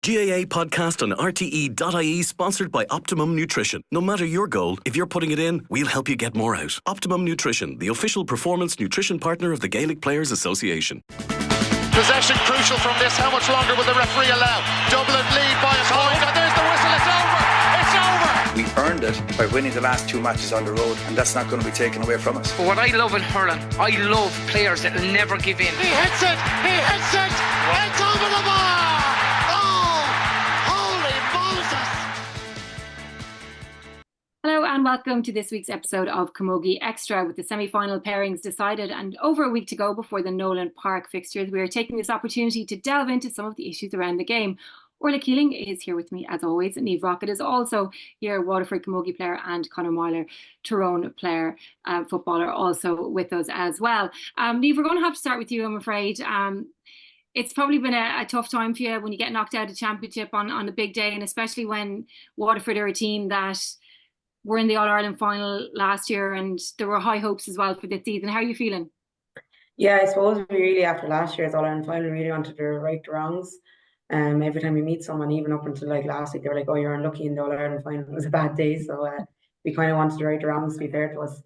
GAA Podcast on RTE.ie, sponsored by Optimum Nutrition. No matter your goal, if you're putting it in, we'll help you get more out. Optimum Nutrition, the official performance nutrition partner of the Gaelic Players Association. Possession crucial from this. How much longer will the referee allow? Dublin lead by a point, and there's the whistle. It's over. It's over. We earned it by winning the last 2 matches on the road, and that's not going to be taken away from us. But what I love in hurling, I love players that will never give in. He hits it. He hits it. It's over the bar. Hello and welcome to this week's episode of Camogie Extra. With the semi-final pairings decided and over a week to go before the Nolan Park fixtures, we are taking this opportunity to delve into some of the issues around the game. Orla Keeling is here with me as always. Niamh Rockett is also here, Waterford Camogie player, and Conor Meyler, Tyrone player, footballer, also with us as well. Niamh, we're going to have to start with you, I'm afraid. It's probably been a tough time for you when you get knocked out of the championship on a big day, and especially when Waterford are a team that were in the All-Ireland final last year and there were high hopes as well for this season. How are you feeling? Yeah, I suppose we really, after last year's All-Ireland final, really wanted to right the wrongs. Every time we meet someone, even up until like last week, they were like, oh, you're unlucky in the All-Ireland final. It was a bad day. So we kind of wanted to right the wrongs, to be fair to us.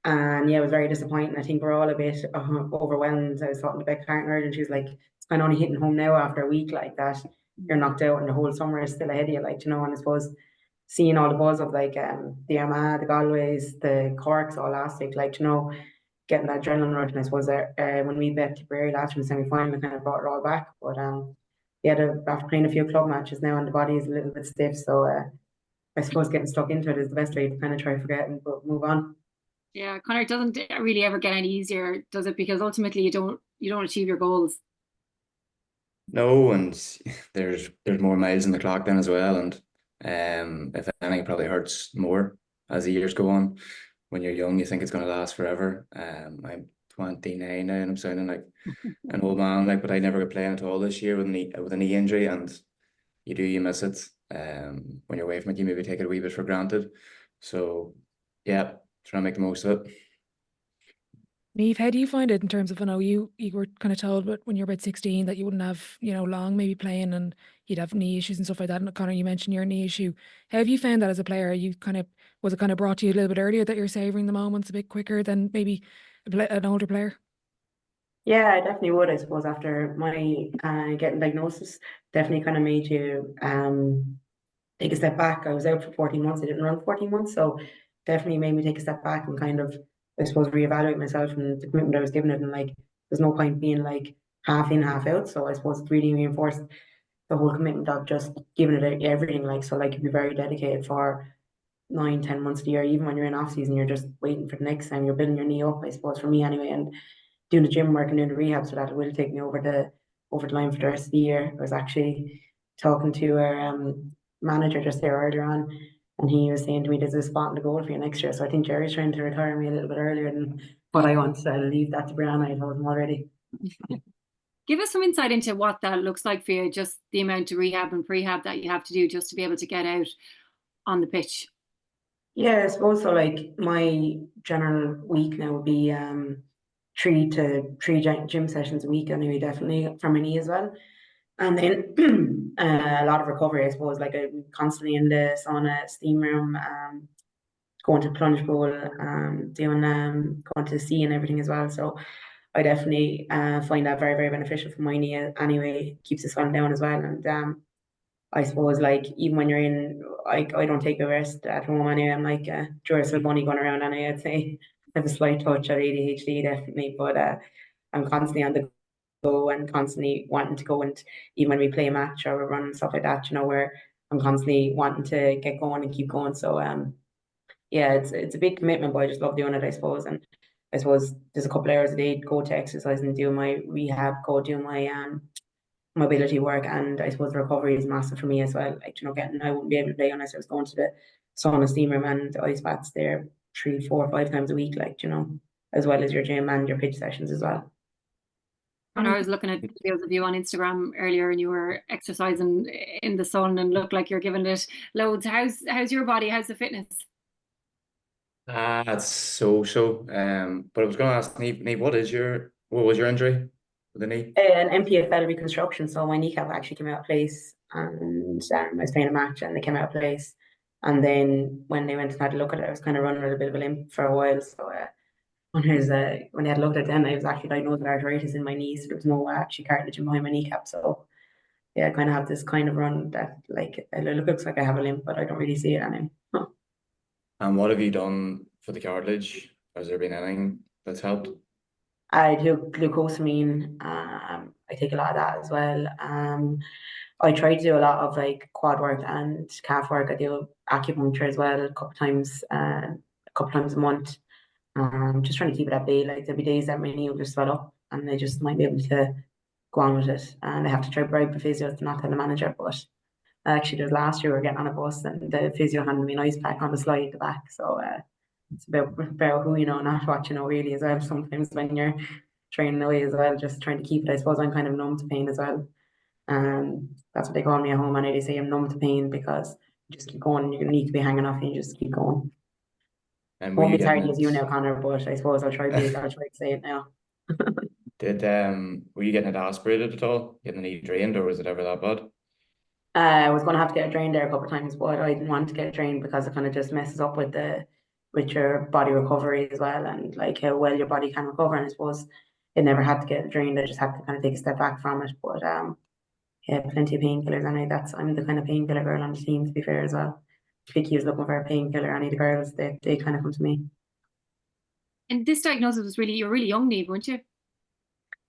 And yeah, it was very disappointing. I think we're all a bit overwhelmed. I was talking to Beck Cartner and she was like, it's kind of only hitting home now after a week like that. You're knocked out and the whole summer is still ahead of you, like, you know, and I suppose seeing all the buzz of like the Armagh, the Galways, the Corks all last week, like, you know, getting that adrenaline rush. And I suppose when we bet Tipperary last year in the semi-final, it kind of brought it all back. But yeah, after playing a few club matches now and the body is a little bit stiff, so I suppose getting stuck into it is the best way to kind of try to forget and move on. Yeah, Conor, it doesn't really ever get any easier, does it? Because ultimately you don't achieve your goals. No, and there's more miles in the clock then as well, and if anything, it probably hurts more as the years go on. When you're young, you think it's going to last forever. I'm 29 now, and I'm sounding like an old man, like, but I never got playing at all this year with a knee injury, and you miss it. When you're away from it, you maybe take it a wee bit for granted. So yeah, try and make the most of it. Niamh, how do you find it in terms of, I know you were kind of told but when you were about 16 that you wouldn't have, long maybe playing and you'd have knee issues and stuff like that. And Conor, you mentioned your knee issue. How have you found that as a player? Was it kind of brought to you a little bit earlier that you're savouring the moments a bit quicker than maybe an older player? Yeah, I definitely would. I suppose after my getting diagnosis, definitely kind of made you take a step back. I was out for 14 months. I didn't run 14 months, so definitely made me take a step back and kind of, I suppose, reevaluate myself and the commitment I was giving it. And like, there's no point being like half in, half out. So I suppose it's really reinforced the whole commitment of just giving it everything. Like, so like, you'd be very dedicated for 9-10 months of the year. Even when you're in off season, you're just waiting for the next time. You're building your knee up, I suppose, for me anyway. And doing the gym work and doing the rehab, so that it will take me over the line for the rest of the year. I was actually talking to our manager just there earlier on, and he was saying to me, there's a spot in the goal for you next year. So I think Jerry's trying to retire me a little bit earlier than what I want. So I'll leave that to Brianna. I told him already. Give us some insight into what that looks like for you, just the amount of rehab and prehab that you have to do just to be able to get out on the pitch. Yeah, I suppose so. Like, my general week now would be 3 gym sessions a week anyway, definitely for my knee as well. And then a lot of recovery, I suppose. Like, I'm constantly in the sauna, steam room, going to plunge pool, doing going to the sea and everything as well. So I definitely find that very, very beneficial for my knee anyway. Keeps the swelling down as well. And I suppose, like, even when you're in, I don't take a rest at home anyway. I'm like a Duracell bunny going around anyway. I'd say I have a slight touch of ADHD, definitely, but I'm constantly on the go and constantly wanting to go. And even when we play a match or a run and stuff like that, where I'm constantly wanting to get going and keep going. So yeah, it's a big commitment, but I just love doing it, I suppose. And I suppose there's a couple of hours a day to go to exercise and do my rehab, go do my mobility work, and I suppose the recovery is massive for me as well. Like, I wouldn't be able to play unless I was going to the sauna, steam room and ice baths there 3, 4, 5 times a week, like, as well as your gym and your pitch sessions as well. And I was looking at videos of you on Instagram earlier and you were exercising in the sun and looked like you're giving it loads. How's your body? How's the fitness? It's so. But I was going to ask Niamh, what was your injury with the knee? An MPFL reconstruction. So my kneecap actually came out of place and I was playing a match and they came out of place. And then when they went and had a look at it, I was kind of running with a bit of a limp for a while. So when they had looked at it, then I was actually diagnosed with arthritis in my knees. There was no actually cartilage in behind my kneecap. So yeah, I kind of have this kind of run that like it looks like I have a limp, but I don't really see it anymore. And what have you done for the cartilage? Has there been anything that's helped? I do glucosamine. I take a lot of that as well. I try to do a lot of like quad work and calf work. I do acupuncture as well a couple times a month. Just trying to keep it at bay. Like there'll be days that my knee will just swell up and I just might be able to go on with it. And I have to try bribe the physio to not tell the manager. But actually, there's last year we were getting on a bus and the physio handed me an ice pack on the slide at the back. So it's about who you know, not what you know really as well. Sometimes when you're training away as well, just trying to keep it. I suppose I'm kind of numb to pain as well. That's what they call me at home, and they say I'm numb to pain because you just keep going. You need to be hanging off, and you just keep going. And Won't be as hard as you now, Conor, but I suppose I'll try to say it now. Were you getting it aspirated at all? Getting the knee drained, or was it ever that bad? I was going to have to get it drained there a couple of times, but I didn't want to get it drained because it kind of just messes up with your body recovery as well, and like how well your body can recover. And I suppose it never had to get drained. I just had to kind of take a step back from it. But yeah, plenty of painkillers, and I'm the kind of painkiller girl on the team, to be fair as well. If Vicky is looking for a painkiller, any of the girls, they kind of come to me. And this diagnosis was you were really young, Niamh, weren't you?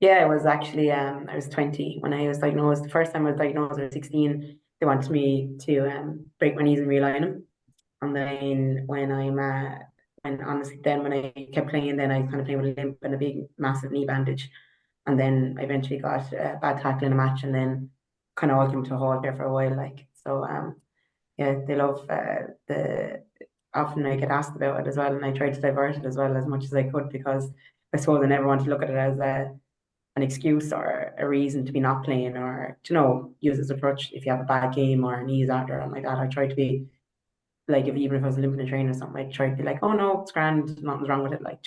Yeah, it was actually I was 20 when I was diagnosed. The first time I was diagnosed, I was 16. They wanted me to break my knees and realign them. And then when I kept playing, then I kind of playing with a limp and a big massive knee bandage. And then I eventually got a bad tackle in a match, and then kind of all came to a halt there for a while. Like so, yeah, they love often I get asked about it as well, and I tried to divert it as well as much as I could because I suppose I never want to look at it as an excuse or a reason to be not playing or use it as a crutch if you have a bad game or a knees out or something like that. I try to be like even if I was limping a train or something, I try to be like, oh no, it's grand, nothing's wrong with it. Like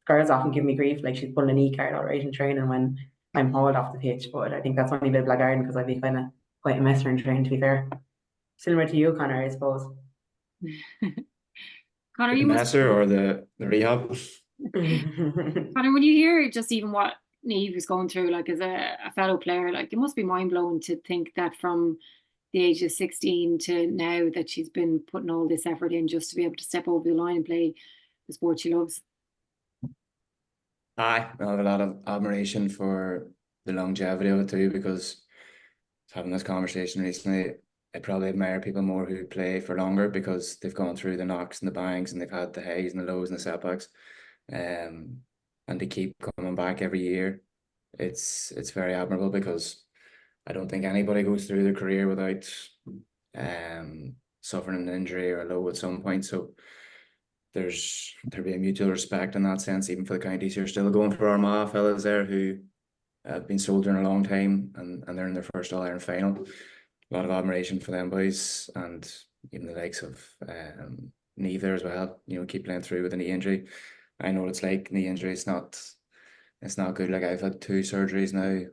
girls often give me grief, like she's pulling a knee card all right in training when I'm hauled off the pitch. But I think that's only a bit blackguarding because I'd be kind of quite a messer in training, to be fair. Similar to you, Conor, I suppose. Conor, The messer or the rehab? Conor, when you hear just even what Niamh was going through, like as a fellow player, like it must be mind blowing to think that from the age of 16 to now that she's been putting all this effort in just to be able to step over the line and play the sport she loves. I have a lot of admiration for the longevity of it too, because having this conversation recently, I probably admire people more who play for longer because they've gone through the knocks and the bangs and they've had the highs and the lows and the setbacks. And they keep coming back every year. It's very admirable because I don't think anybody goes through their career without suffering an injury or a low at some point. So there'll be a mutual respect in that sense, even for the counties who are still going for Armagh fellas there who have been soldiering a long time and they're in their first All-Ireland final. A lot of admiration for them boys, and even the likes of Niamh there as well. Keep playing through with a knee injury. I know what it's like. Knee injury, it's not good. Like I've had 2 surgeries now.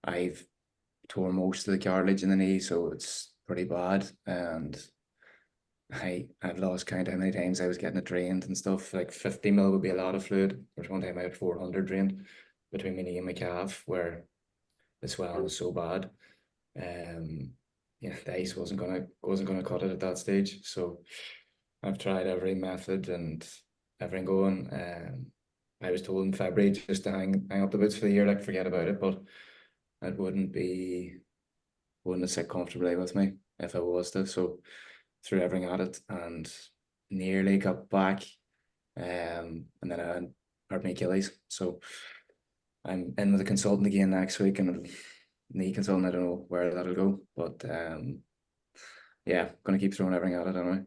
I've tore most of the cartilage in the knee, so it's pretty bad. And I've lost count how many times I was getting it drained and stuff. Like 50 mil would be a lot of fluid. There's one time I had 400 drained between my knee and my calf where the swelling was so bad. The ice wasn't gonna cut it at that stage. So I've tried every method and everything going. I was told in February just to hang up the boots for the year, like forget about it, but it wouldn't have sit comfortably with me if I was to. So threw everything at it and nearly got back. And then I hurt my Achilles. So I'm in with a consultant again next week, and knee consultant, I don't know where that'll go, but yeah, gonna keep throwing everything at it anyway.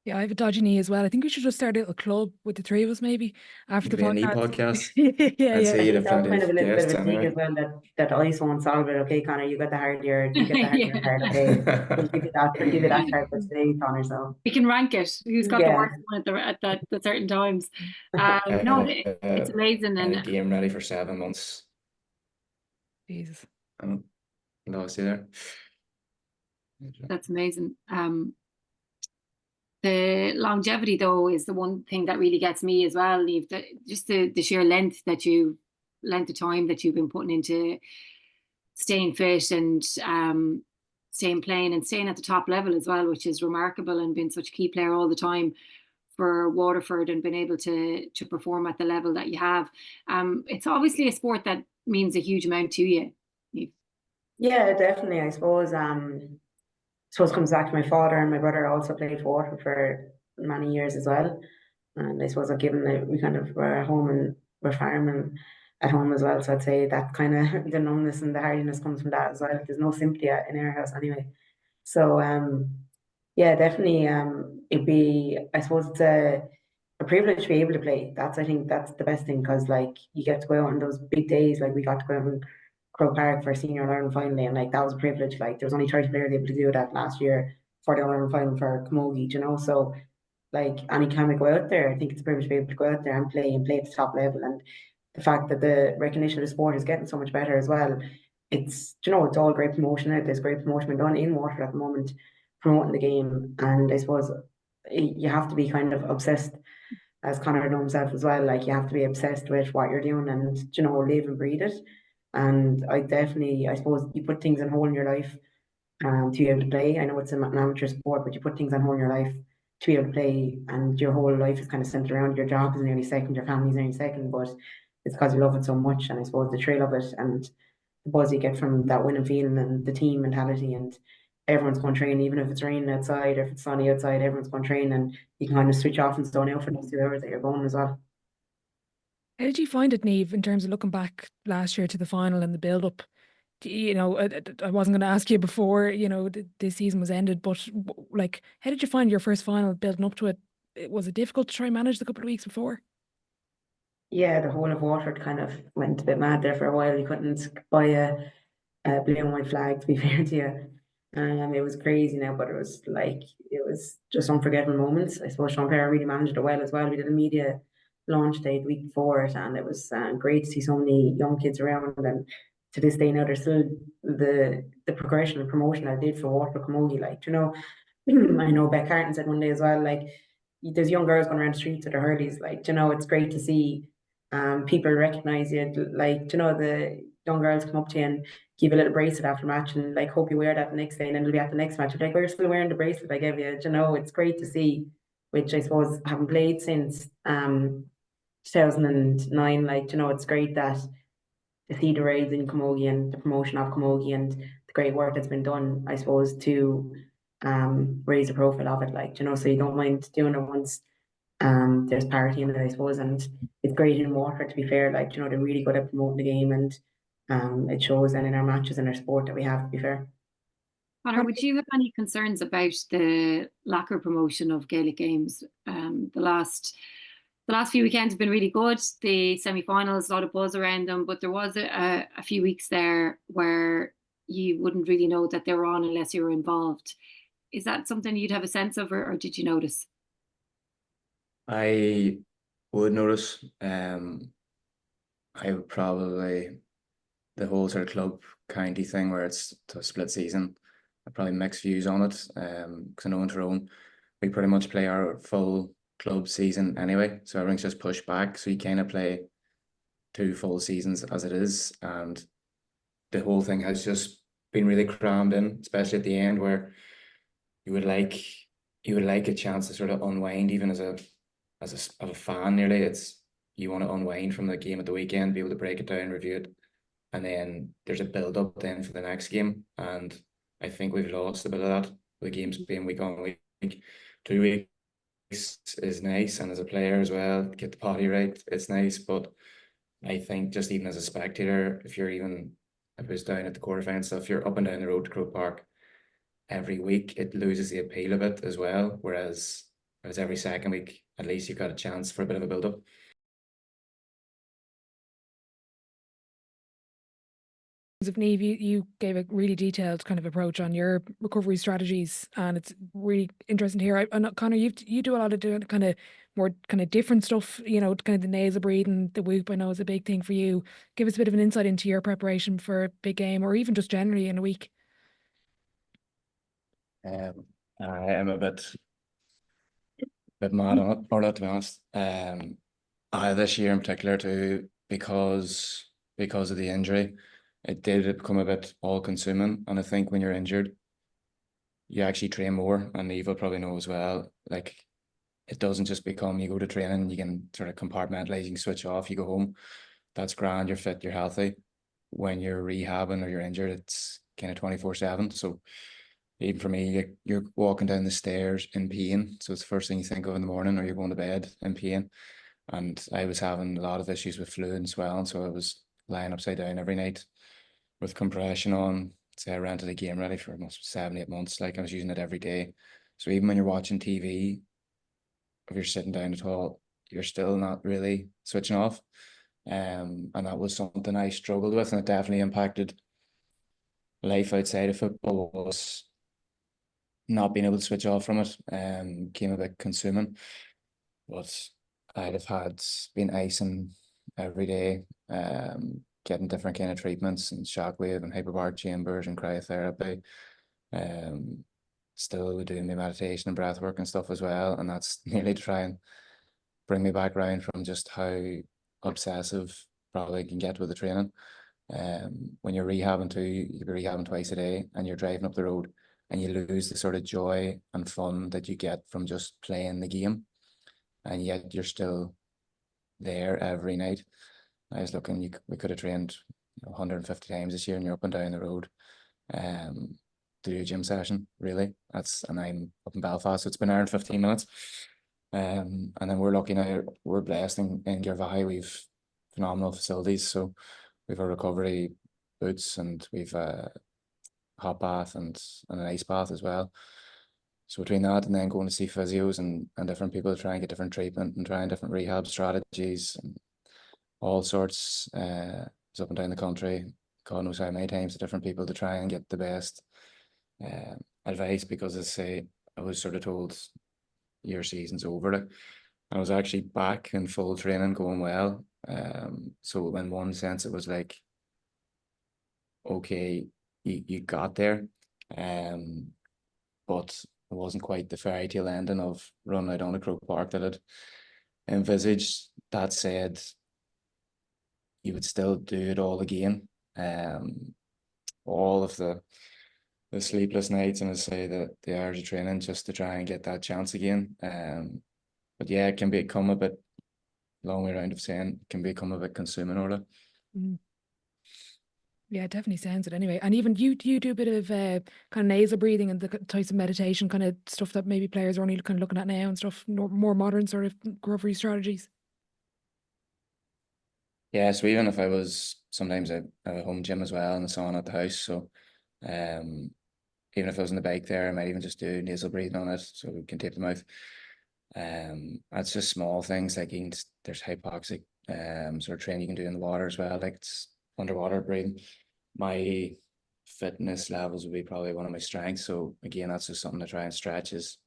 Yeah, I have a dodgy knee as well. I think we should just start a little club with the 3 of us maybe after the Maybe a knee podcast. podcast. yeah. I'd say you'd have That's plenty kind of of a little bit guests of a sneak anyway. as well that ice won't solve it. Okay, Conor, you got the hardier part. Okay, we'll give it that part for today, Conor. So We can rank it. Who's got the worst one at certain times? No, it's amazing. And And game ready for 7 months. Jesus. lost you there. That's amazing. The longevity, though, is the one thing that really gets me as well, Niamh. Just the sheer length of time that you've been putting into staying fit and staying playing and staying at the top level as well, which is remarkable, and been such a key player all the time for Waterford and been able to perform at the level that you have. It's obviously a sport that means a huge amount to you. Yeah, definitely. I suppose it comes back to my father, and my brother also played for Waterford for many years as well. And I suppose given that we kind of were at home and we're farming at home as well, so I'd say that kind of the numbness and the hardiness comes from that as well. There's no sympathy in our house anyway. So yeah, definitely it'd be, I suppose it's a privilege to be able to play. I think that's the best thing, because like you get to go out on those big days, like we got to go out and Crowe Park for senior All-Ireland finally, and like that was a privilege. Like there was only 30 players able to do that last year for the All-Ireland final for Camogie, you know. So like anytime we go out there, I think it's a privilege to be able to go out there and play at the top level. And the fact that the recognition of the sport is getting so much better as well, it's, you know, it's all great promotion. There's great promotion being done in Waterford at the moment, promoting the game. And I suppose you have to be kind of obsessed, as Conor knows himself as well. Like you have to be obsessed with what you're doing and, you know, live and breathe it. And I suppose you put things on hold in your life to be able to play. I know it's an amateur sport, but you put things on hold in your life to be able to play, and your whole life is kind of centered around your job is nearly second, your family's nearly second, but it's because you love it so much. And I suppose the thrill of it and the buzz you get from that winning feeling and the team mentality, and everyone's going to train, even if it's raining outside or if it's sunny outside, everyone's going to train, and you can kind of switch off and zone out for those 2 hours that you're going as well. How did you find it, Niamh, in terms of looking back last year to the final and the build-up? You know, I wasn't going to ask you before, you know, this season was ended, but like, how did you find your first final building up to it? Was it difficult to try and manage the couple of weeks before? Yeah, the whole of Waterford kind of went a bit mad there for a while. You couldn't buy a blue and white flag, to be fair to you. It was crazy now, but it was just unforgettable moments. I suppose Sean Perry really managed it well as well. We did a media launch day the week before it, and it was great to see so many young kids around. And to this day now, there's still the progression and promotion I did for Waterford Camogie. Like, you know, I know Beck Carton said one day as well, like, there's young girls going around the streets with their hurleys. Like, you know, it's great to see people recognize you. Like, you know, the young girls come up to you and give a little bracelet after match, and like, hope you wear that the next day, and then it'll be at the next match. Like, we're still wearing the bracelet I gave you. You know, it's great to see, which I suppose haven't played since 2009. Like, you know, it's great that to see the rise in Camogie and the promotion of Camogie and the great work that's been done, I suppose, to raise the profile of it. Like, you know, so you don't mind doing it once there's parity in it, I suppose. And it's great in Waterford, to be fair. Like, you know, they're really good at promoting the game, and it shows then in our matches and our sport that we have, to be fair. Conor, would you have any concerns about the lack of promotion of Gaelic Games? The last few weekends have been really good. The semi-finals, a lot of buzz around them, but there was a few weeks there where you wouldn't really know that they were on unless you were involved. Is that something you'd have a sense of, or did you notice? I would notice. I would probably, the whole sort of club county thing where it's a split season, I'd probably mix views on it. Because I know in Tyrone we pretty much play our full club season anyway, so everything's just pushed back. So you kind of play 2 full seasons as it is, and the whole thing has just been really crammed in, especially at the end, where you would like a chance to sort of unwind, even as a fan. Nearly, it's, you want to unwind from the game at the weekend, be able to break it down, review it, and then there's a build up then for the next game. And I think we've lost a bit of that. The games being week on week. 2 weeks is nice, and as a player as well, get the body right, it's nice. But I think just even as a spectator, if I was down at the quarterfinal stuff, you're up and down the road to Crowe Park every week, it loses the appeal of it as well. Whereas every second week, at least you've got a chance for a bit of a build up. of Niamh, you gave a really detailed kind of approach on your recovery strategies, and it's really interesting to hear. And Conor, you do a lot of doing kind of more kind of different stuff, kind of the nasal breathing, the whoop. I know is a big thing for you. Give us a bit of an insight into your preparation for a big game, or even just generally in a week. I am a bit mad on it, Orla, to be honest. This year in particular too, because of the injury, it did become a bit all consuming. And I think when you're injured, you actually train more, and Niamh will probably know as well. Like, it doesn't just become you go to training, you can sort of compartmentalize, you can switch off, you go home. That's grand, you're fit, you're healthy. When you're rehabbing or you're injured, it's kind of 24/7. So even for me, you're walking down the stairs in pain. So it's the first thing you think of in the morning, or you're going to bed in pain. And I was having a lot of issues with flu and swelling, so I was lying upside down every night with compression on. Say I rented a game ready for almost 7-8 months. Like, I was using it every day. So even when you're watching TV, if you're sitting down at all, you're still not really switching off. And that was something I struggled with, and it definitely impacted life outside of football. Was not being able to switch off from it, came a bit consuming. But I'd have been icing every day, getting different kind of treatments and shockwave and hyperbaric chambers and cryotherapy. Still doing my meditation and breath work and stuff as well, and that's nearly to try and bring me back around from just how obsessive probably can get with the training. When you're rehabbing too, you're rehabbing twice a day, and you're driving up the road, and you lose the sort of joy and fun that you get from just playing the game, and yet you're still there every night. I was looking, we could have trained 150 times this year, and you're up and down the road to do a gym session, really. And I'm up in Belfast, so it's been an hour and 15 minutes. And then we're lucky now, we're blessed in Girvahy, we've phenomenal facilities. So we've a recovery boots, and we've a hot bath and an ice bath as well. So between that and then going to see physios and different people to try and get different treatment and trying different rehab strategies and all sorts, it's up and down the country, God knows how many times to different people to try and get the best advice, because as I say, I was sort of told your season's over. And I was actually back in full training, going well. So in one sense, it was like, okay, you got there, but it wasn't quite the fairy tale ending of running out on a Crowe Park that I'd envisaged. That said, you would still do it all again. All of the sleepless nights, and I say that the hours of training just to try and get that chance again. But yeah, it can become a bit, long way around of saying, it can become a bit consuming, Orla. Yeah, it definitely sounds it anyway. And even you do a bit of kind of nasal breathing and the types of meditation kind of stuff that maybe players are only kind of looking at now and stuff, more modern sort of recovery strategies. Yeah, so even if I was, sometimes I have a home gym as well and a sauna at the house. So even if I was on the bike there, I might even just do nasal breathing on it so we can tape the mouth. That's just small things, like there's hypoxic sort of training you can do in the water as well, like it's underwater breathing. My fitness levels would be probably one of my strengths. So again, that's just something to try and stretch, is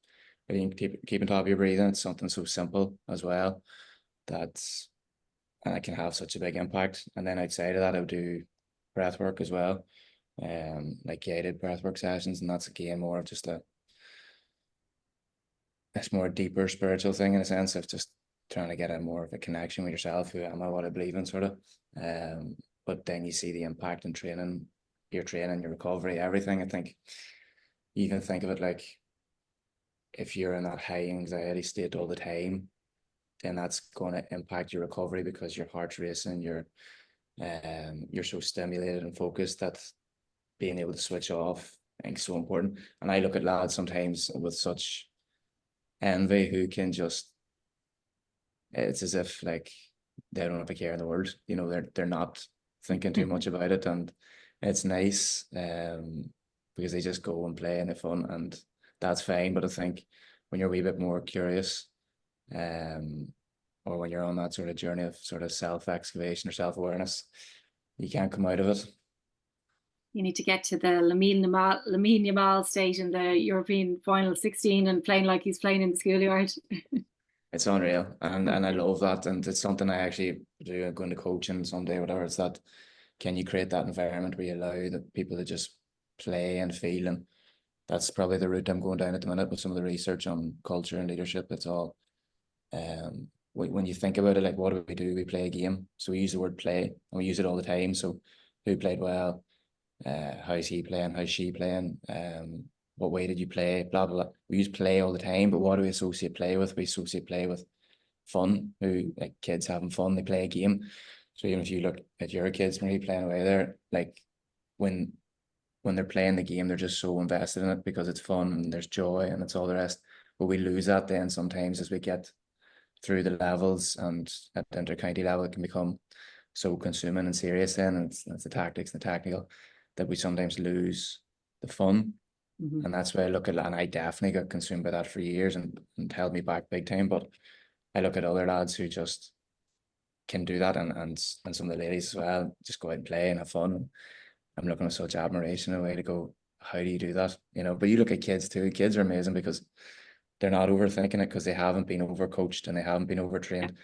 I think keep on top of your breathing. It's something so simple as well and it can have such a big impact. And then outside of that, I would do breath work as well, like guided breath work sessions, and that's again more of just it's more a deeper spiritual thing, in a sense of just trying to get a more of a connection with yourself, who am I, what I believe in, sort of. But then you see the impact in training, your recovery, everything. I think you even think of it like, if you're in that high anxiety state all the time, then that's going to impact your recovery, because your heart's racing, you're so stimulated and focused that being able to switch off, I think, is so important. And I look at lads sometimes with such envy who can just, it's as if like they don't have a care in the world, they're not thinking too much about it, and it's nice because they just go and play and have fun, and that's fine. But I think when you're a wee bit more curious, or when you're on that sort of journey of sort of self-excavation or self-awareness, you can't come out of it. You need to get to the Lamine Yamal stage in the European final 16 and playing like he's playing in the schoolyard. It's unreal, and I love that, and it's something I actually do going to coaching someday, whatever. It's that, can you create that environment where you allow the people to just play and feel, and that's probably the route I'm going down at the minute with some of the research on culture and leadership. It's all, when you think about it, like, what do? We play a game, so we use the word play, and we use it all the time. So, who played well? How's he playing? How's she playing? What way did you play? Blah blah blah. We use play all the time, but what do we associate play with? We associate play with fun. Who, like, kids having fun? They play a game. So even if you look at your kids when you're playing away there, like, when they're playing the game, they're just so invested in it because it's fun and there's joy and it's all the rest. But we lose that then sometimes as we get through the levels, and at the inter-county level it can become so consuming and serious then, and it's the tactics and the technical, that we sometimes lose the fun. And that's why I look at, and I definitely got consumed by that for years and held me back big time. But I look at other lads who just can do that, and some of the ladies as well, just go out and play and have fun. I'm looking at such admiration in a way to go, how do you do that? But you look at kids too. Kids are amazing because they're not overthinking it, because they haven't been overcoached and they haven't been overtrained.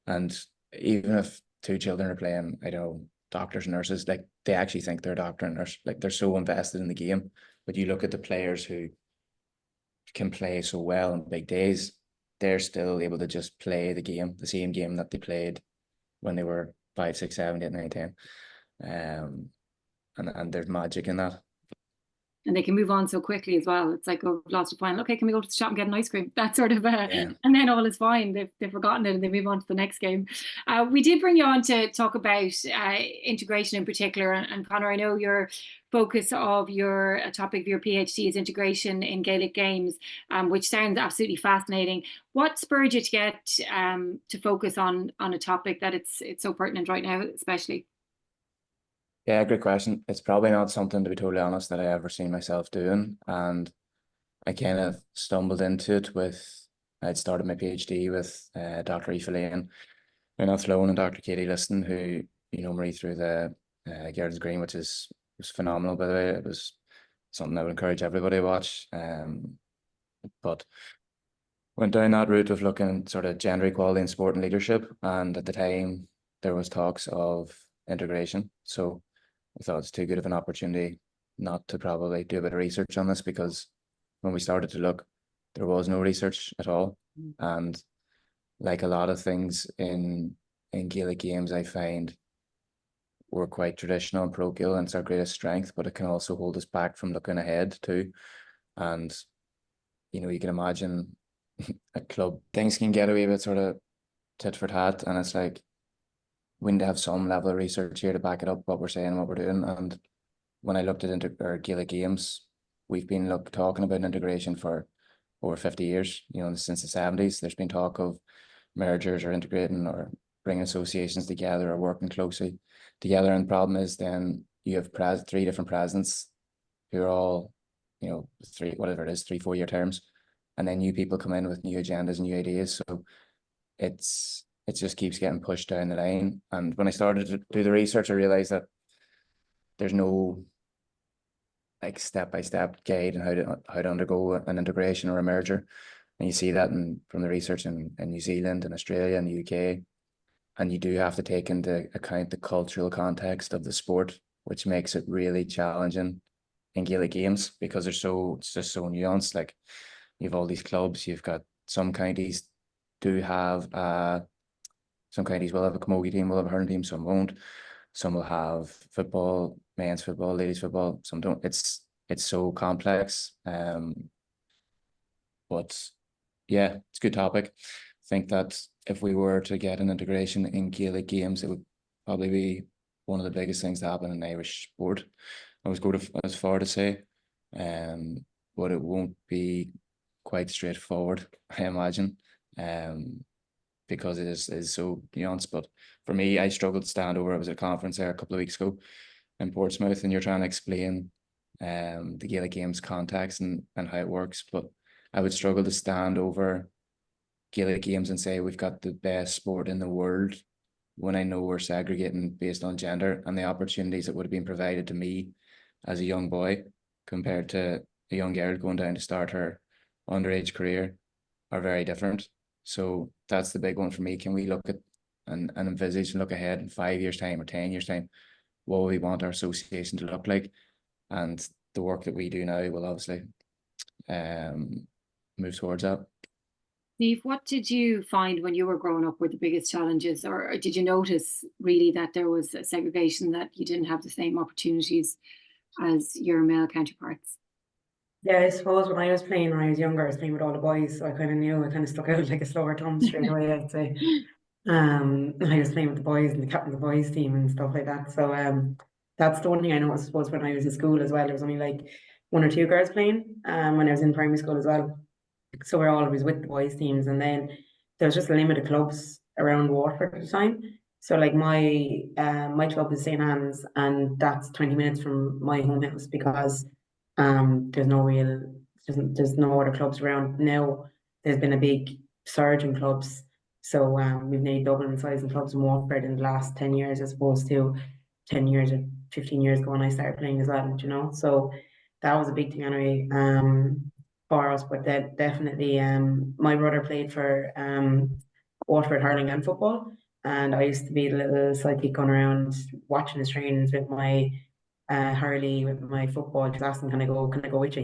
And even if two children are playing, I don't know, doctors and nurses, like, they actually think they're a doctor and nurse. Like, they're so invested in the game. But you look at the players who can play so well on big days, they're still able to just play the game, the same game that they played when they were 5, 6, 7, 8, 9, 10. And there's magic in that. And they can move on so quickly as well. It's like, oh, we've lost a final. Okay, can we go to the shop and get an ice cream? That sort of, and then all is fine. They've forgotten it and they move on to the next game. We did bring you on to talk about integration in particular. And Conor, I know your focus of your topic of your PhD is integration in Gaelic Games, which sounds absolutely fascinating. What spurred you to get to focus on a topic that it's so pertinent right now, especially? Yeah, great question. It's probably not something, to be totally honest, that I ever seen myself doing. And I kind of stumbled into it I'd started my PhD with Dr. Aoife Lane in Athlone and Dr. Katie Liston, who, Marie through the Garden's Green, which was phenomenal, by the way. It was something I would encourage everybody to watch. But went down that route of looking sort of gender equality in sport and leadership. And at the time, there was talks of integration. So I thought it's too good of an opportunity not to probably do a bit of research on this, because when we started to look, there was no research at all. And like a lot of things in Gaelic Games, I find we're quite traditional and parochial, and it's our greatest strength, but it can also hold us back from looking ahead too. And you can imagine a club, things can get away with sort of tit for tat, and it's like, we need to have some level of research here to back it up, what we're saying, what we're doing. And when I looked at our Gaelic Games, we've been talking about integration for over 50 years. Since the 70s, there's been talk of mergers or integrating or bringing associations together or working closely together. And the problem is then you have 3 different presidents who are all, 3, whatever it is, 3-4 year terms. And then new people come in with new agendas and new ideas. So it just keeps getting pushed down the line. And when I started to do the research, I realized that there's no like step-by-step guide on how to undergo an integration or a merger. And you see that from the research in New Zealand and Australia and the UK. And you do have to take into account the cultural context of the sport, which makes it really challenging in Gaelic Games, because it's just so nuanced. Like, you have all these clubs, you've got some counties do have some counties will have a camogie team, will have a hurling team, some won't. Some will have football, men's football, ladies football, some don't. It's so complex. But yeah, it's a good topic. I think that if we were to get an integration in Gaelic Games, it would probably be one of the biggest things to happen in Irish sport. I was going as far to say, but it won't be quite straightforward, I imagine. Because it is so nuanced. But for me, I struggled to stand over. I was at a conference there a couple of weeks ago in Portsmouth, and you're trying to explain the Gaelic Games context and how it works. But I would struggle to stand over Gaelic Games and say we've got the best sport in the world, when I know we're segregating based on gender, and the opportunities that would have been provided to me as a young boy compared to a young girl going down to start her underage career are very different. So that's the big one for me. Can we look at and envisage and look ahead in 5 years' time or 10 years' time, what we want our association to look like? And the work that we do now will obviously move towards that. Niamh, what did you find when you were growing up were the biggest challenges, or did you notice really that there was a segregation, that you didn't have the same opportunities as your male counterparts? Yeah, I suppose when I was playing when I was younger, I was playing with all the boys, so I kind of knew, I kind of stuck out like a slower thumb straight away, I'd say. I was playing with the boys and the captain of the boys team and stuff like that. So that's the one thing I noticed, I suppose, when I was in school as well. There was only like one or two girls playing when I was in primary school as well. So we're always with the boys teams, and then there was just a limited clubs around Waterford at the time. So like my club is St. Anne's, and that's 20 minutes from my home house, because there's no other clubs around. Now there's been a big surge in clubs, so we've nearly doubled in size in clubs in Waterford in the last 10 years, as opposed to 10 years or 15 years ago when I started playing as well, you know. So that was a big thing anyway for us. But that definitely my brother played for Waterford hurling and football, and I used to be the little sidekick going around watching his trainings with my Harley, with my football class, and can I go with you?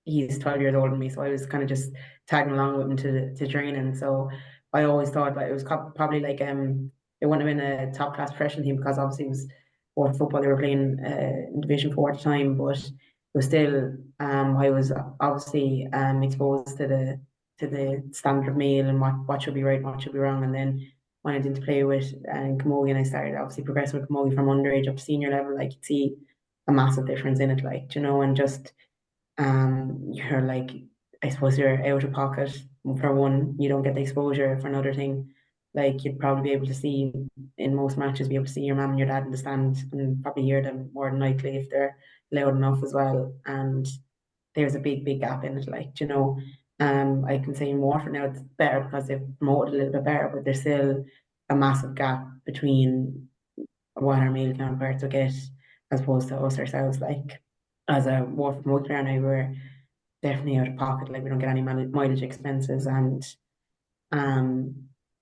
He's 12 years older than me, so I was kind of just tagging along with him to training. So I always thought like it was probably like it wouldn't have been a top class professional team, because obviously it was Water football, they were playing in Division 4 at the time, but it was still I was obviously exposed to the standard of male and what should be right and what should be wrong. And then when I did to play with Camogie, and I started obviously progressing with Camogie from underage up to senior level, like you'd see a massive difference in it, like, you know. And just you're like, I suppose you're out of pocket for one, you don't get the exposure. For another thing, like you'd probably be able to see in most matches, be able to see your mum and your dad in the stand, and probably hear them more than likely if they're loud enough as well. And there's a big gap in it, like, you know. I can say in Waterford now it's better because they've promoted a little bit better, but there's still a massive gap between what our male counterparts will get as opposed to us ourselves. Like as a Waterford motor now, we're definitely out of pocket, like we don't get any mileage expenses, and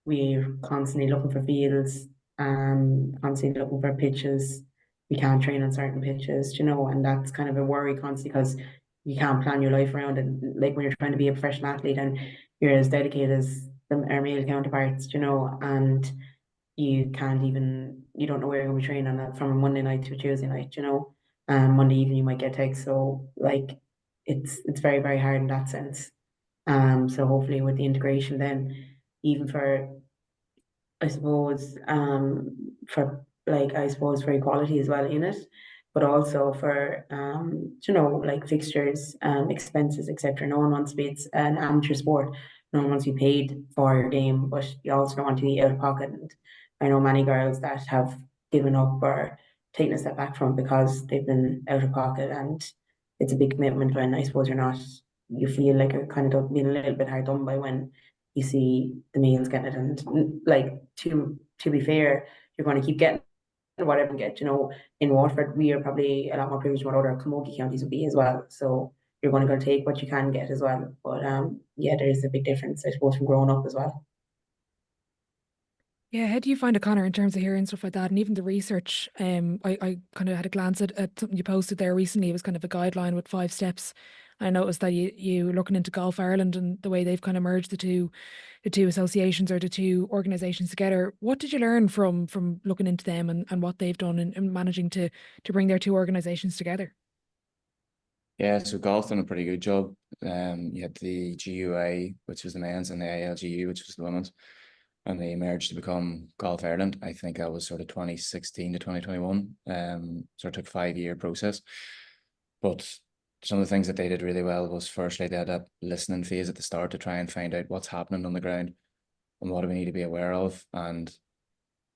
we're constantly looking for fields, constantly looking for pitches. We can't train on certain pitches, you know, and that's kind of a worry constantly, because you can't plan your life around it. Like when you're trying to be a professional athlete and you're as dedicated as our male counterparts, you know, and you don't know where you're going to be training on that from a Monday night to a Tuesday night, you know. Monday evening you might get takes, so like it's very, very hard in that sense. So hopefully with the integration then, even for I suppose for equality as well in it, but also for you know, like fixtures, expenses, etc. No one wants to be, it's an amateur sport. No one wants to be paid for your game, but you also don't want to be out of pocket. And I know many girls that have given up or taken a step back from it because they've been out of pocket, and it's a big commitment when I suppose you feel like you're kind of being a little bit hard done by when you see the males getting it. And like to be fair, you're going to keep getting whatever you get, you know. In Waterford we are probably a lot more privileged than what other Camogie counties would be as well, so you're going to go take what you can get as well. But yeah, there's a big difference, I suppose, from growing up as well. Yeah, how do you find it, Conor, in terms of hearing stuff like that, and even the research? I kind of had a glance at something you posted there recently. It was kind of a guideline with 5 steps. I noticed that you were looking into Golf Ireland and the way they've kind of merged the two associations or the two organisations together. What did you learn from looking into them and what they've done in managing to bring their two organisations together? Yeah, so golf done a pretty good job. You had the GUA, which was the men's, and the ALGU, which was the women's, and they merged to become Golf Ireland. I think that was sort of 2016 to 2021. So it took a 5-year process. But some of the things that they did really well was, firstly, they had that listening phase at the start to try and find out what's happening on the ground and what do we need to be aware of. And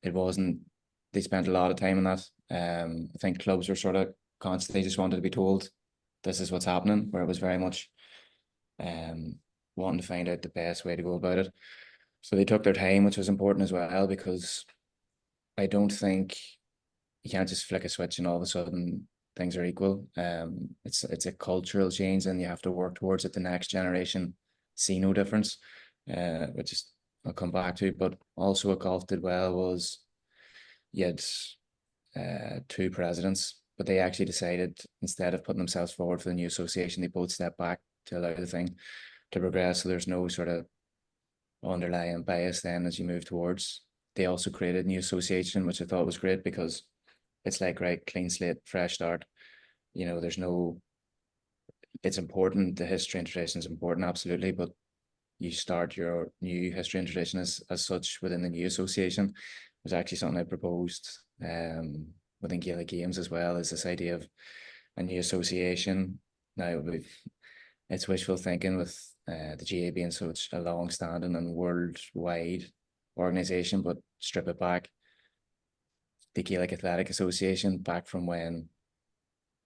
they spent a lot of time on that. I think clubs were sort of constantly just wanted to be told this is what's happening, where it was very much wanting to find out the best way to go about it. So they took their time, which was important as well, because I don't think you can't just flick a switch and all of a sudden things are equal. It's a cultural change, and you have to work towards it. The next generation see no difference, which is I'll come back to. But also what golf did well was you had two presidents, but they actually decided, instead of putting themselves forward for the new association, they both stepped back to allow the thing to progress. So there's no sort of underlying bias then as you move towards. They also created a new association, which I thought was great, because it's like, right, clean slate, fresh start. You know, there's no, it's important, the history and tradition is important, absolutely, but you start your new history and tradition as such within the new association. It was actually something I proposed within Gaelic Games as well, is this idea of a new association. Now, it's wishful thinking with the GAA being such a long-standing and worldwide organisation, but strip it back. The Gaelic Athletic Association, back from when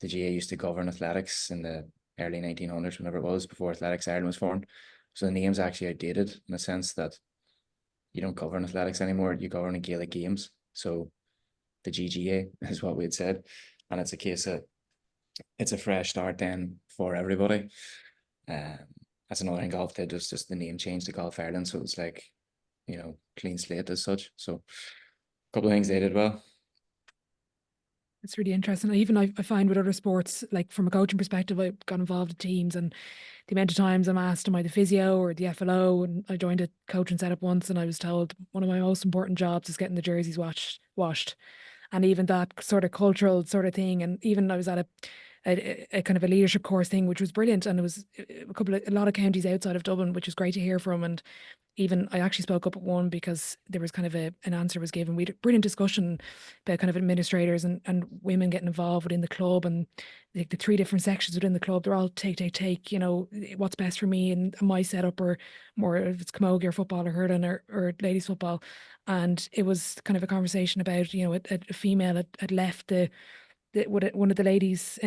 the GAA used to govern athletics in the early 1900s, whenever it was, before Athletics Ireland was formed. So the name's actually outdated in the sense that you don't govern athletics anymore, you govern the Gaelic Games. So the GGA is what we had said. And it's a case of, it's a fresh start then for everybody. That's another thing golf did, was just the name change to Golf Ireland. So it's like, you know, clean slate as such. So a couple of things they did well. It's really interesting. Even I find with other sports, like from a coaching perspective, I've got involved in teams, and the amount of times I'm asked, am I the physio or the FLO? And I joined a coaching setup once, and I was told one of my most important jobs is getting the jerseys washed. And even that sort of cultural sort of thing. And even I was at a kind of a leadership course thing, which was brilliant. And it was a lot of counties outside of Dublin, which was great to hear from. And even I actually spoke up at one because there was kind of an answer was given. We had a brilliant discussion about kind of administrators and women getting involved within the club, and the three different sections within the club. They're all take, you know, what's best for me and my setup, or more if it's camogie or football or hurling or ladies football. And it was kind of a conversation about, you know, a female had left one of the ladies'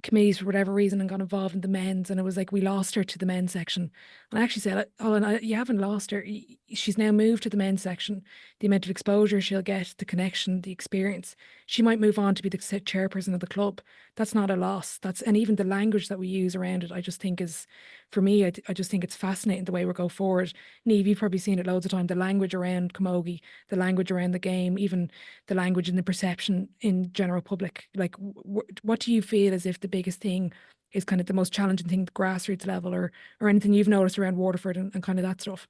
committees for whatever reason and got involved in the men's, and it was like we lost her to the men's section. And I actually said, oh, you haven't lost her. She's now moved to the men's section. The amount of exposure she'll get, the connection, the experience, she might move on to be the chairperson of the club. That's not a loss. And even the language that we use around it, I just think is, for me, I just think it's fascinating the way we go forward. Niamh, you've probably seen it loads of time, the language around camogie, the language around the game, even the language and the perception in general public. Like, what do you feel as if the biggest thing is kind of the most challenging thing at the grassroots level, or anything you've noticed around Waterford and kind of that stuff?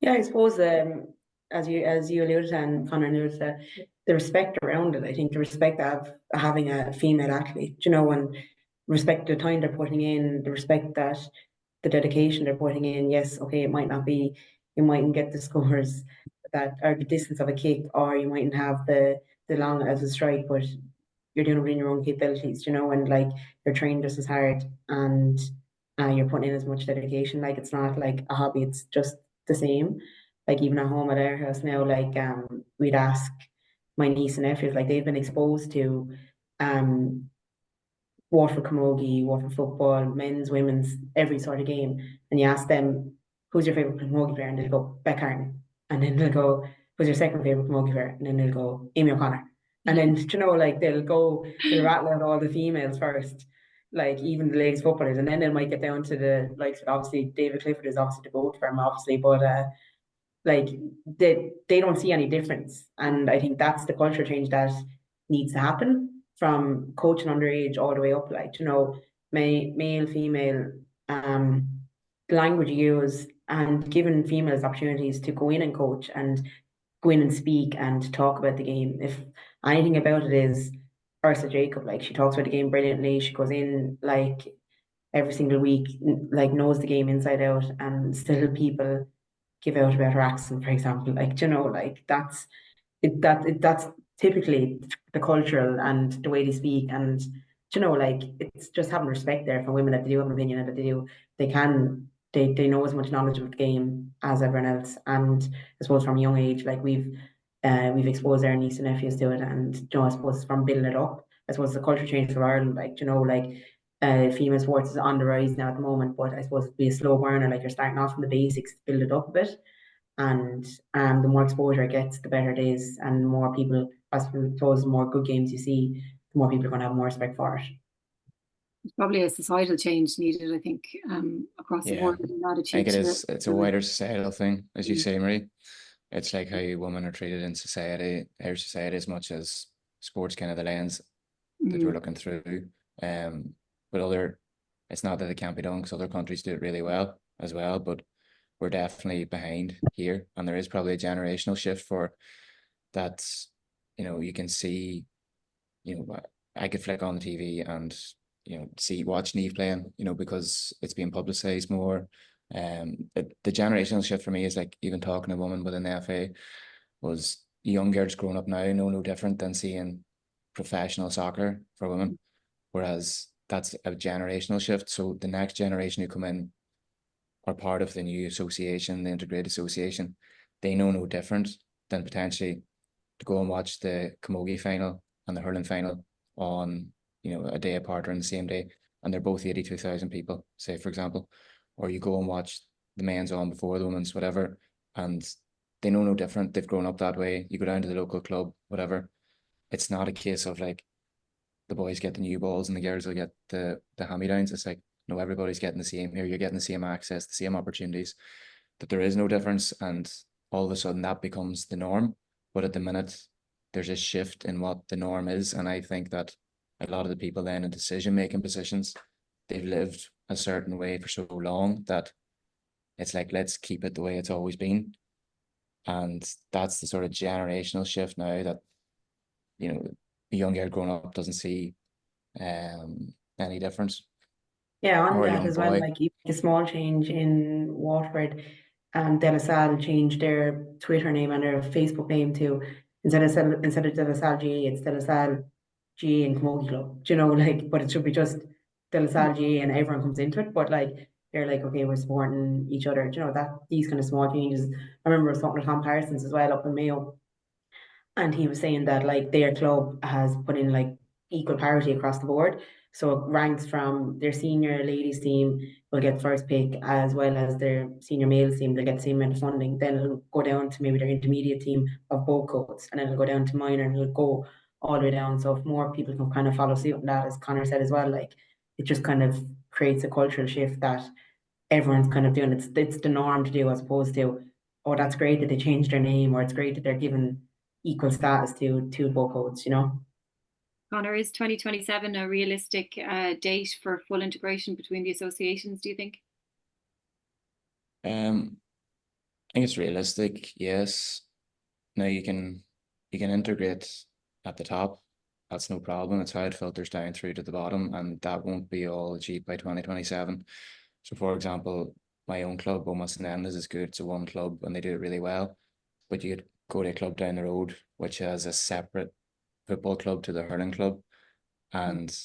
Yeah, I suppose as you alluded to, and Conor alluded to, the respect around it. I think the respect of having a female athlete, you know, and respect the time they're putting in, the respect that the dedication they're putting in. Yes, okay, it might not be, you mightn't get the scores that are the distance of a kick, or you mightn't have the long as a strike, but you're doing it within your own capabilities, you know, and like you're trained just as hard, and you're putting in as much dedication. Like, it's not like a hobby, it's just the same. Like, even at home at our house now, like we'd ask my niece and nephews, like they've been exposed to Waterford camogie, Waterford football, men's, women's, every sort of game, and you ask them, who's your favourite camogie player, and they'll go, Beck Harden. And then they'll go, who's your second favourite camogie player? And then they'll go, Amy O'Connor. And then, you know, like they'll rattle out all the females first, like even the ladies footballers, and then they might get down to the, like, obviously David Clifford is obviously the goat for him, obviously, but like they don't see any difference. And I think that's the culture change that needs to happen from coaching underage all the way up, like, you know, male, female, the language you use, and giving females opportunities to go in and coach and go in and speak and talk about the game. If anything about it is Ursula Jacob, like, she talks about the game brilliantly. She goes in like every single week, like knows the game inside out, and still people give out about her accent, for example. Like, you know, like that's typically the cultural and the way they speak, and, you know, like it's just having respect there for women, that they do have an opinion, and that they know as much knowledge of the game as everyone else. And I suppose from a young age, like we've exposed our niece and nephews to it, and, you know, I suppose from building it up, I suppose the culture change for Ireland, like, you know, like female sports is on the rise now at the moment, but I suppose it'd be a slow burner. Like, you're starting off from the basics to build it up a bit, and the more exposure it gets, the better it is, and more people, I suppose, the more good games you see, the more people are going to have more respect for it. There's probably a societal change needed, I think, across the board. I think it is. It's a wider societal thing, as you say, Marie. It's like how women are treated in society, our society, as much as sports, kind of the lens that we're looking through. But it's not that it can't be done, because other countries do it really well as well, but we're definitely behind here, and there is probably a generational shift for that. You can see, I could flick on the TV and watch Niamh playing, because it's being publicized more. The generational shift for me is like, even talking to a woman within the FA, was young girls growing up now no different than seeing professional soccer for women, whereas that's a generational shift. So the next generation who come in are part of the new association, the integrated association. They know no different than potentially to go and watch the Camogie final and the hurling final on a day apart or on the same day, and they're both 82,000 people, say, for example. Or you go and watch the men's on before the women's, whatever, and they know no different. They've grown up that way. You go down to the local club, whatever. It's not a case of like the boys get the new balls and the girls will get the hand-me-downs. It's like, no, everybody's getting the same here. You're getting the same access, the same opportunities, that there is no difference. And all of a sudden that becomes the norm. But at the minute, there's a shift in what the norm is. And I think that a lot of the people then in decision-making positions, they've lived a certain way for so long that it's like, let's keep it the way it's always been. And that's the sort of generational shift now that, a young girl growing up doesn't see any difference. Yeah, on Or a that young as well, boy. like even a small change in Waterford, and De La Salle changed their Twitter name and their Facebook name to, instead of De La Salle GA, it's De La Salle GA and Camogie Club. But it should be just De La Salle GA and everyone comes into it. But like, they're like, okay, we're supporting each other. That these kind of small changes. I remember I was talking to Tom Parsons as well up in Mayo, and he was saying that like their club has put in like equal parity across the board. So it ranks from their senior ladies team will get first pick, as well as their senior males team, they'll get the same amount of funding. Then it'll go down to maybe their intermediate team of both codes, and then it'll go down to minor, and it'll go all the way down. So if more people can kind of follow suit on that, as Conor said as well, like it just kind of creates a cultural shift that everyone's kind of doing. It's the norm to do, as opposed to, oh, that's great that they changed their name, or it's great that they're given equal status to both codes. Conor, is 2027 a realistic date for full integration between the associations, do you think? I think it's realistic, yes. Now you can integrate at the top. That's no problem. It's how it filters down through to the bottom, and that won't be all achieved by 2027. So, for example, my own club, Almost and Endless, is good. It's a one club and they do it really well. But you could go to a club down the road which has a separate football club to the hurling club, and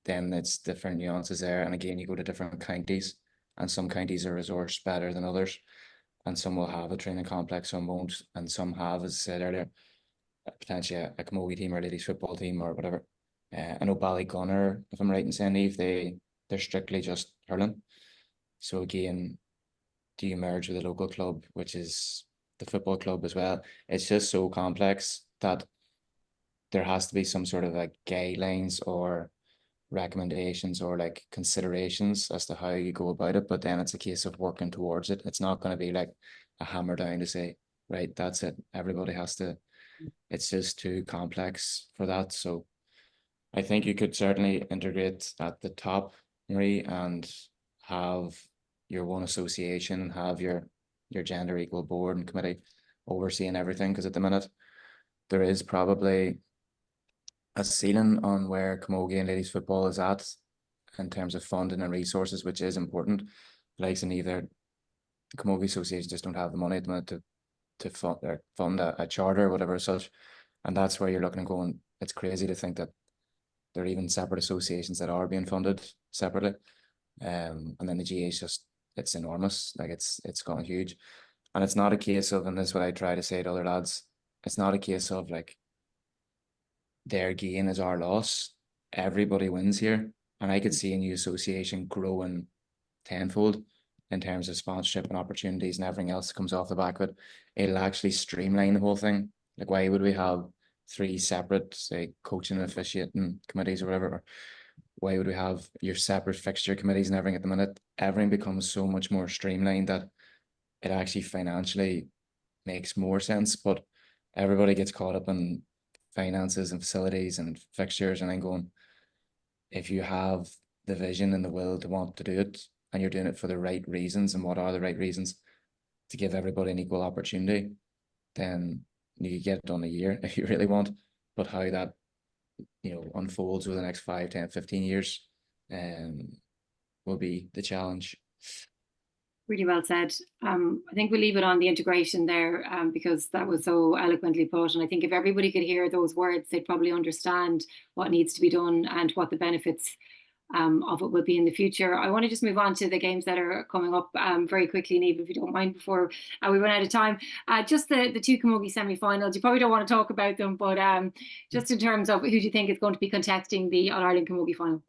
then it's different nuances there. And again, you go to different counties, and some counties are resourced better than others, and some will have a training complex, some won't, and some have, as I said earlier, potentially a Camogie team or a ladies football team or whatever. I know Ballygunner, if I'm right in saying, Niamh, they're strictly just hurling. So again, do you merge with a local club, which is the football club as well? It's just so complex that there has to be some sort of like guidelines or recommendations or like considerations as to how you go about it. But then it's a case of working towards it. It's not going to be like a hammer down to say, right, that's it. Everybody has to. It's just too complex for that. So I think you could certainly integrate at the top, Marie, and have your one association, have your gender equal board and committee overseeing everything. Because at the minute, there is probably a ceiling on where Camogie and ladies football is at in terms of funding and resources, which is important. Like in either the Camogie Association just don't have the money at the minute to fund a charter or whatever such. And that's where you're looking and going, it's crazy to think that there are even separate associations that are being funded separately. And then the GA is just, it's enormous. Like it's gone huge. And it's not a case of, and this is what I try to say to other lads, it's not a case of like their gain is our loss. Everybody wins here. And I could see a new association growing tenfold in terms of sponsorship and opportunities and everything else that comes off the back of it. It'll actually streamline the whole thing. Like, why would we have three separate, say, coaching and officiating committees or whatever? Or why would we have your separate fixture committees and everything at the minute? Everything becomes so much more streamlined that it actually financially makes more sense, but everybody gets caught up in finances and facilities and fixtures, and then going, if you have the vision and the will to want to do it, and you're doing it for the right reasons, and what are the right reasons, to give everybody an equal opportunity, then you could get it done a year if you really want. But how that, unfolds over the next 5, 10, 15 years will be the challenge. Really well said. I think we'll leave it on the integration there, because that was so eloquently put. And I think if everybody could hear those words, they'd probably understand what needs to be done and what the benefits of it will be in the future. I want to just move on to the games that are coming up very quickly, Niamh, if you don't mind, before we run out of time. Just the two Camogie semi-finals. You probably don't want to talk about them, but just in terms of who do you think is going to be contesting the All-Ireland Camogie final?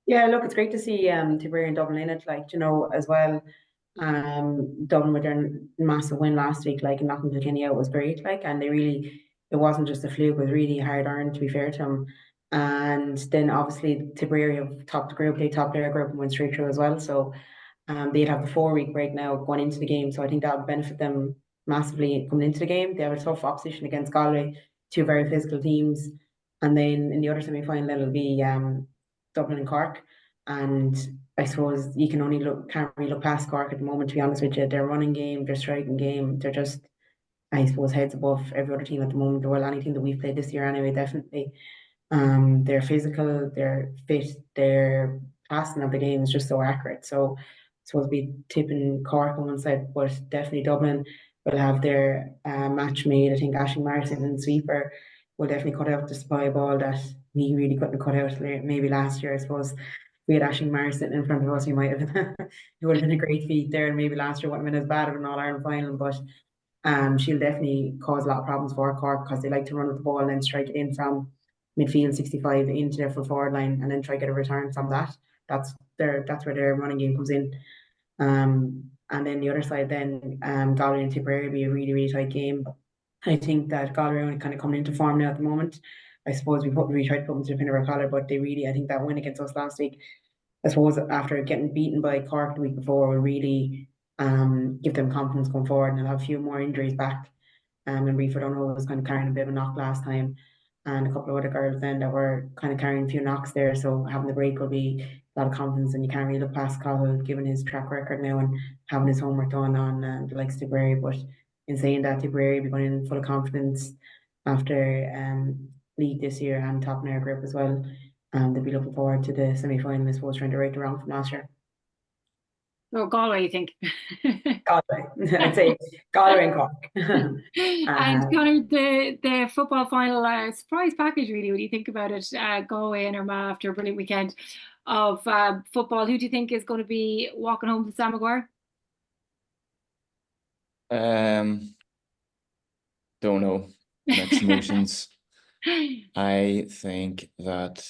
Yeah, look, it's great to see Tipperary and Dublin in it, as well. Dublin with their massive win last week, and knocking Kilkenny out was great, and it wasn't just a fluke, it was really hard earned, to be fair to them. And then obviously Tipperary have topped the group, they topped their group and went straight through as well. So they'd have the 4-week break now going into the game. So I think that would benefit them massively coming into the game. They have a tough opposition against Galway, two very physical teams. And then in the other semi-final, it'll be Dublin and Cork. And I suppose you can't really look past Cork at the moment, to be honest with you. Their running game, their striking game, they're just, I suppose, heads above every other team at the moment. Well, anything that we've played this year anyway, definitely. They're physical, they're fit, their passing of the game is just so accurate. So I suppose be tipping Cork on one side, but definitely Dublin will have their match made. I think Aisling Morrison and sweeper will definitely cut out the spy ball that we really couldn't cut out maybe last year. I suppose we had Aisling Morrison in front of us, we might have it would have been a great feat there, and maybe last year wouldn't have been as bad of an All-Ireland final, but she'll definitely cause a lot of problems for Cork because they like to run with the ball and then strike it in from midfield 65 into their full forward line and then try to get a return from that. That's where their running game comes in. And then the other side, then Galway and Tipperary will be a really, really tight game. I think that Galway are kind of coming into form now at the moment. I suppose we tried to put them to the pin of our collar, but I think that win against us last week, I suppose after getting beaten by Cork the week before, will really give them confidence going forward, and they'll have a few more injuries back. And Reeford O'Neill was kind of carrying a bit of a knock last time, and a couple of other girls then that were kind of carrying a few knocks there. So having the break will be a lot of confidence, and you can't really look past Cahill given his track record now and having his homework done on the likes of Tipperary. But in saying that, Tipperary will be going in full of confidence after league this year and topping their group as well. And they'll be looking forward to the semi-final, I suppose, trying to right the wrong from last year. Oh, Galway, you think? Galway. I'd say Galway and Cork. And Conor, the football final, surprise package really, when you think about it. Galway and Armagh after a brilliant weekend of football. Who do you think is going to be walking home to Sam Maguire? Don't know. Mixed emotions. I think that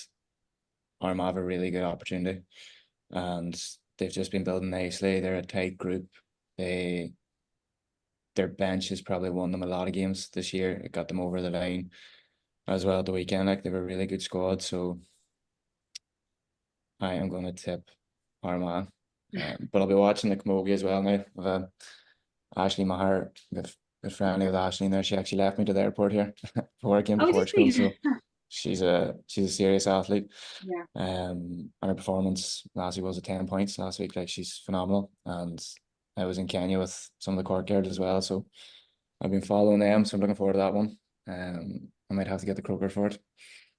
Armagh have a really good opportunity, and they've just been building nicely. They're a tight group. Their bench has probably won them a lot of games this year. It got them over the line as well at the weekend. They have a really good squad. So I am going to tip Armagh. But I'll be watching the Camogie as well now. With Aisling Maher, good friendly with Aisling there. She actually left me to the airport here before I came to Portugal. So she's a serious athlete. Yeah. And her performance last week was 10 points last week. She's phenomenal. And I was in Kenya with some of the Cork girls as well. So I've been following them. So I'm looking forward to that one. I might have to get the croker for it.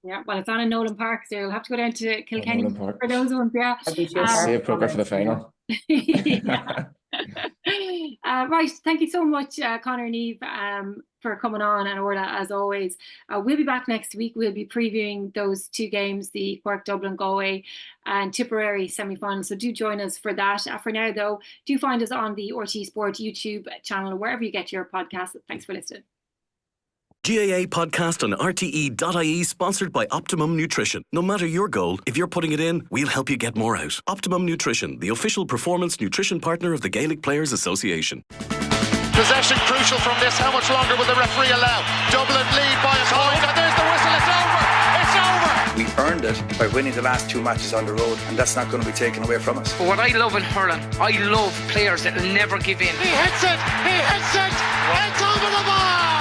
Yeah, well, it's on in Nolan Park, so you'll have to go down to Kilkenny for those ones. Yeah, save croker for the final. Yeah. Right, thank you so much, Conor and Niamh, for coming on, and Orla, as always. We'll be back next week. We'll be previewing those two games, the Cork, Dublin, Galway and Tipperary semi-final, so do join us for that. For now, though, do find us on the RTÉ Sport YouTube channel, wherever you get your podcasts. Thanks for listening. GAA Podcast on RTE.ie, sponsored by Optimum Nutrition. No matter your goal, if you're putting it in, we'll help you get more out. Optimum Nutrition, the official performance nutrition partner of the Gaelic Players Association. Possession crucial from this. How much longer will the referee allow? Dublin lead by a point, and there's the whistle. It's over. It's over. We earned it by winning the last 2 matches on the road, and that's not going to be taken away from us. But what I love in hurling, I love players that never give in. He hits it. It's over the bar.